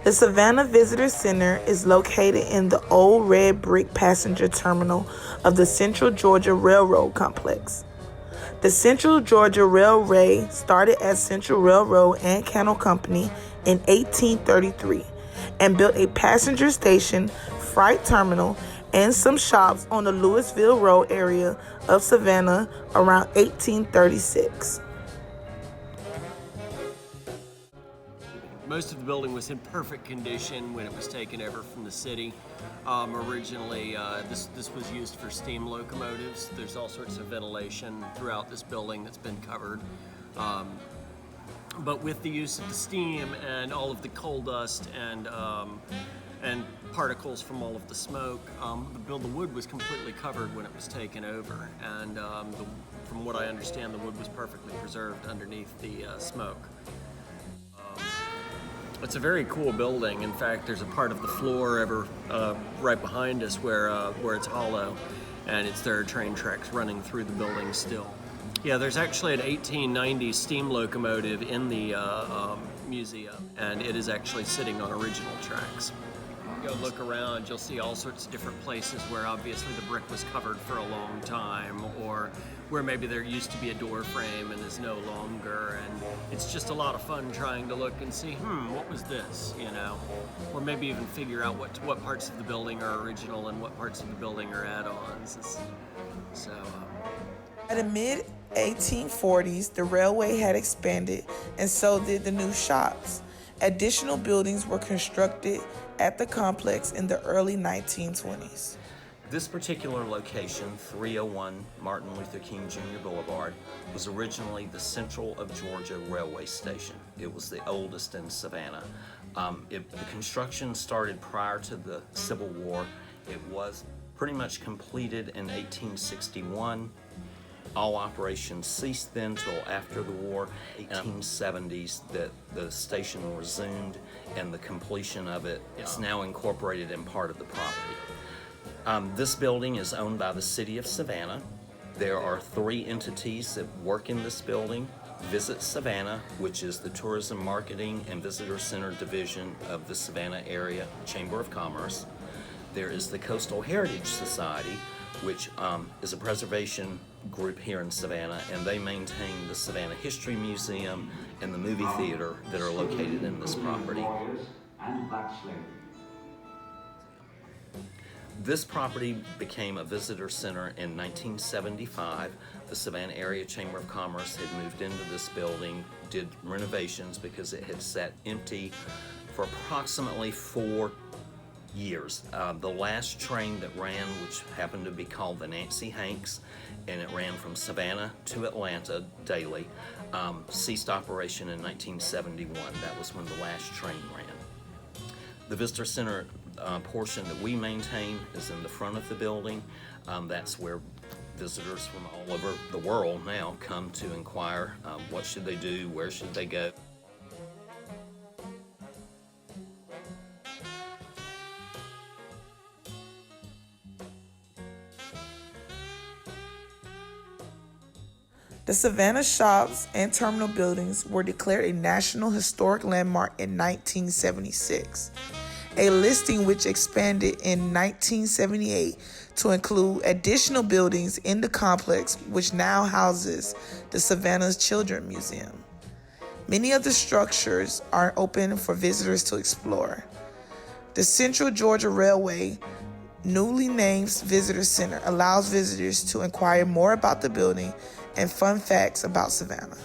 The Savannah Visitor Center is located in the old red brick passenger terminal of the Central Georgia Railroad Complex. The Central Georgia Railway started as Central Railroad and Canal Company in 1833 and built a passenger station, freight terminal, and some shops on the Louisville Road area of Savannah around 1836. Most of the building was in perfect condition when it was taken over from the city. Originally, this was used for steam locomotives. There's all sorts of ventilation throughout this building that's been covered. But with the use of the steam and all of the coal dust and particles from all of the smoke, the wood was completely covered when it was taken over. And from what I understand, the wood was perfectly preserved underneath the smoke. It's a very cool building. In fact, there's a part of the floor right behind us where it's hollow, and there are train tracks running through the building still. Yeah, there's actually an 1890 steam locomotive in the museum, and it is actually sitting on original tracks. Go look around, you'll see all sorts of different places where obviously the brick was covered for a long time, or where maybe there used to be a door frame and is no longer, and it's just a lot of fun trying to look and see, what was this, or maybe even figure out what parts of the building are original and what parts of the building are add-ons. By the mid-1840s, the railway had expanded, and so did the new shops. Additional buildings were constructed at the complex in the early 1920s. This particular location, 301 Martin Luther King Jr. Boulevard, was originally the Central of Georgia Railway Station. It was the oldest in Savannah. The construction started prior to the Civil War. It was pretty much completed in 1861. All operations ceased then till after the war. 1870s, the station resumed, and the completion of it is now incorporated in part of the property. This building is owned by the city of Savannah. There are 3 entities that work in this building. Visit Savannah, which is the Tourism Marketing and Visitor Center division of the Savannah Area Chamber of Commerce. There is the Coastal Heritage Society, which is a preservation group here in Savannah, and they maintain the Savannah History Museum and the movie theater that are located in this property. This property became a visitor center in 1975. The Savannah Area Chamber of Commerce had moved into this building, did renovations because it had sat empty for approximately 4 years. The last train that ran, which happened to be called the Nancy Hanks, and it ran from Savannah to Atlanta daily, ceased operation in 1971. That was when the last train ran. The Visitor Center portion that we maintain is in the front of the building. That's where visitors from all over the world now come to inquire what should they do, where should they go. The Savannah shops and terminal buildings were declared a National Historic Landmark in 1976, a listing which expanded in 1978 to include additional buildings in the complex, which now houses the Savannah Children's Museum. Many of the structures are open for visitors to explore. The Central Georgia Railway newly named Visitor Center allows visitors to inquire more about the building and fun facts about Savannah.